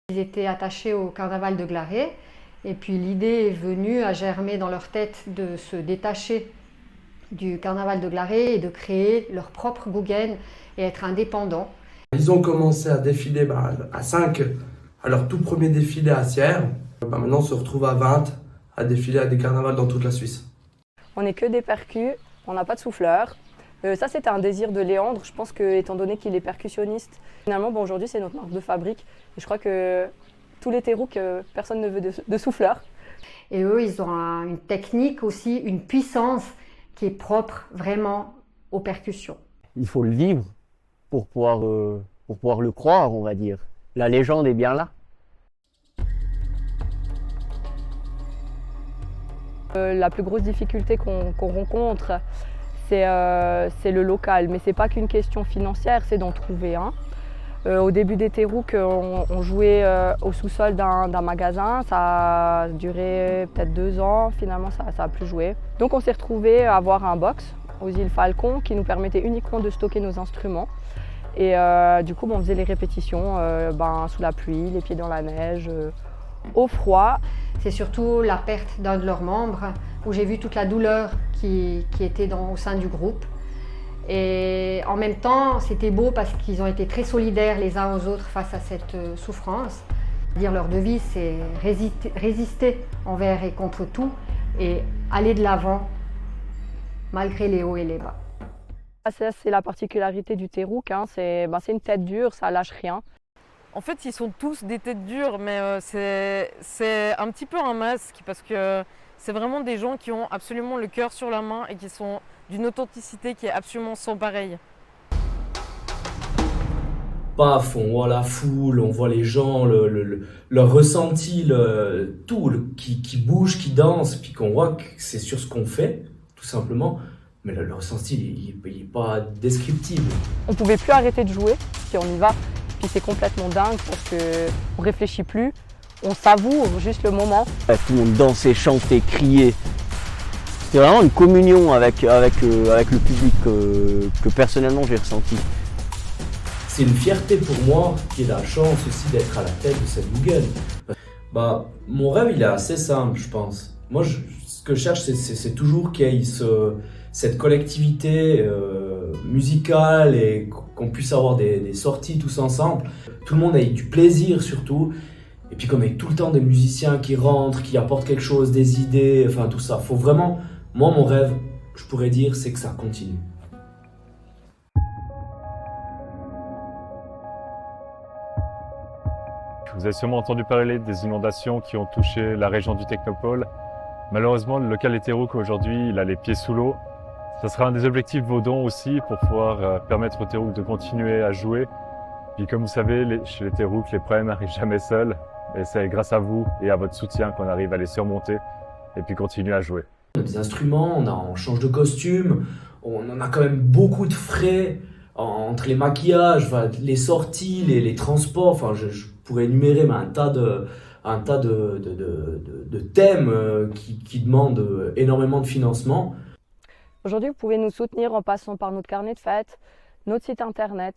Ils étaient attachés au carnaval de Glaret et puis l'idée est venue à germer dans leur tête de se détacher du carnaval de Glaret et de créer leur propre Gougen et être indépendants. Ils ont commencé à défiler à 5 à leur tout premier défilé à Sierre. Maintenant on se retrouve à 20 à défiler à des carnavals dans toute la Suisse. On n'est que des percus, on n'a pas de souffleur. Ça c'était un désir de Léandre, je pense que étant donné qu'il est percussionniste, finalement aujourd'hui c'est notre marque de fabrique et je crois que tous les terrouks, personne ne veut de souffleur. Et eux ils ont une technique aussi, une puissance qui est propre vraiment aux percussions. Il faut le vivre pour pouvoir le croire, on va dire. La légende est bien là. La plus grosse difficulté qu'on rencontre, c'est le local. Mais ce n'est pas qu'une question financière, c'est d'en trouver un. Au début des terrouks, on jouait au sous-sol d'un magasin. Ça a duré peut-être 2 ans. Finalement, ça n'a plus joué. Donc on s'est retrouvé à avoir un box aux îles Falcon qui nous permettait uniquement de stocker nos instruments. Et du coup, on faisait les répétitions sous la pluie, les pieds dans la neige, au froid. C'est surtout la perte d'un de leurs membres où j'ai vu toute la douleur qui était au sein du groupe. Et en même temps, c'était beau parce qu'ils ont été très solidaires les uns aux autres face à cette souffrance. Leur devise, c'est résister envers et contre tout et aller de l'avant malgré les hauts et les bas. Ça, c'est la particularité du terrouk, hein. C'est une tête dure, ça lâche rien. En fait, ils sont tous des têtes dures, mais c'est un petit peu un masque parce que c'est vraiment des gens qui ont absolument le cœur sur la main et qui sont d'une authenticité qui est absolument sans pareil. Paf, on voit la foule, on voit les gens, leur ressenti, qui bouge, qui danse, puis qu'on voit que c'est sur ce qu'on fait, tout simplement. Mais le ressenti, il n'est pas descriptible. On ne pouvait plus arrêter de jouer, puis on y va. Puis c'est complètement dingue parce qu'on ne réfléchit plus, on savoure juste le moment. Tout le monde dansait, chantait, criait. C'était vraiment une communion avec le public que personnellement j'ai ressenti. C'est une fierté pour moi qui ai la chance aussi d'être à la tête de cette Gougen. Mon rêve, il est assez simple, je pense. Moi, ce que je cherche, c'est toujours qu'il y ait cette collectivité musicale et qu'on puisse avoir des sorties tous ensemble. Tout le monde ait du plaisir surtout. Et puis qu'on ait tout le temps des musiciens qui rentrent, qui apportent quelque chose, des idées, enfin tout ça. Faut vraiment, moi mon rêve, je pourrais dire, c'est que ça continue. Vous avez sûrement entendu parler des inondations qui ont touché la région du Technopole. Malheureusement, le local des terrouks aujourd'hui, il a les pieds sous l'eau. Ça sera un des objectifs de vos dons aussi pour pouvoir permettre aux terrouks de continuer à jouer. Puis comme vous savez, chez les terrouks, les problèmes n'arrivent jamais seuls. Et c'est grâce à vous et à votre soutien qu'on arrive à les surmonter et puis continuer à jouer. On a des instruments, on change de costume, on en a quand même beaucoup de frais entre les maquillages, les sorties, les transports. Enfin, je pourrais énumérer un tas de thèmes qui demandent énormément de financement. Aujourd'hui, vous pouvez nous soutenir en passant par notre carnet de fêtes, notre site internet,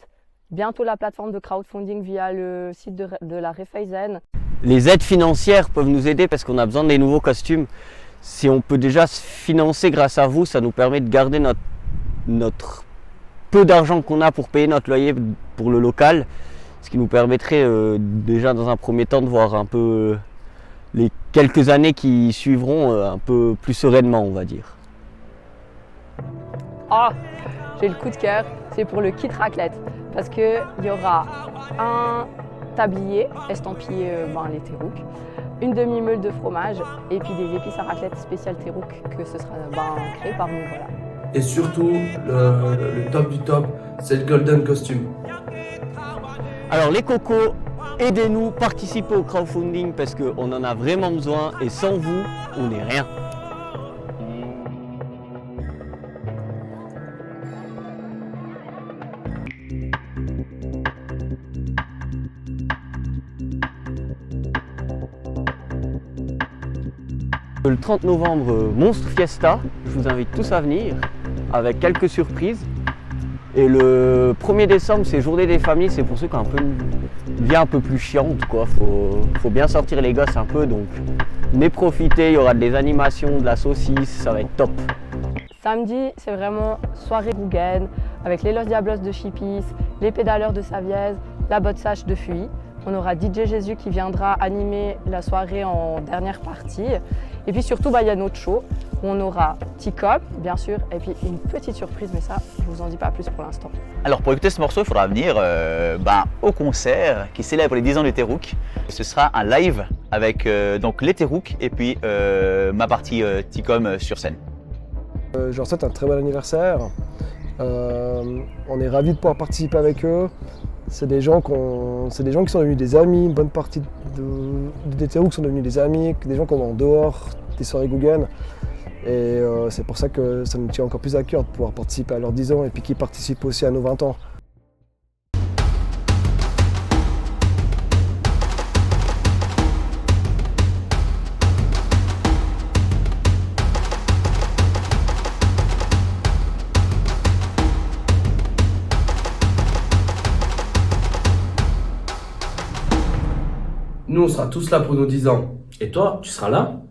bientôt la plateforme de crowdfunding via le site de la Raiffeisen. Les aides financières peuvent nous aider parce qu'on a besoin des nouveaux costumes. Si on peut déjà se financer grâce à vous, ça nous permet de garder notre peu d'argent qu'on a pour payer notre loyer pour le local, ce qui nous permettrait déjà dans un premier temps de voir un peu les quelques années qui suivront un peu plus sereinement, on va dire. J'ai le coup de cœur, c'est pour le kit raclette parce qu'il y aura un tablier estampillé les terrouks, une demi-meule de fromage et puis des épices à raclette spéciales terrouk que ce sera créé par nous. Voilà. Et surtout, le top du top, c'est le golden costume. Alors les cocos, aidez-nous, participez au crowdfunding parce qu'on en a vraiment besoin et sans vous, on n'est rien. Le 30 novembre, Monstre Fiesta, je vous invite tous à venir avec quelques surprises. Et le 1er décembre, c'est Journée des familles, c'est pour ceux qui ont une vie un peu plus chiante, quoi. Faut bien sortir les gosses un peu, donc venez profiter, il y aura des animations, de la saucisse, ça va être top. Samedi, c'est vraiment soirée Gougen avec les Los Diablos de Chipis, les pédaleurs de Savièse, la botte sage de Fuy. On aura DJ Jésus qui viendra animer la soirée en dernière partie. Et puis surtout, il y a notre show où on aura T-Cop, bien sûr, et puis une petite surprise, mais ça, je vous en dis pas plus pour l'instant. Alors pour écouter ce morceau, il faudra venir au concert qui célèbre les 10 ans du Terrouk. Ce sera un live avec donc les Terrouk et puis ma partie T-Com sur scène. Je leur souhaite un très bon anniversaire. On est ravis de pouvoir participer avec eux. C'est des gens qui sont devenus des amis. Une bonne partie des Terrouk sont devenus des amis, des gens qu'on voit en dehors des soirées Gougen. Et c'est pour ça que ça nous tient encore plus à cœur de pouvoir participer à leurs 10 ans et puis qu'ils participent aussi à nos 20 ans. Nous, on sera tous là pour nos 10 ans. Et toi, tu seras là?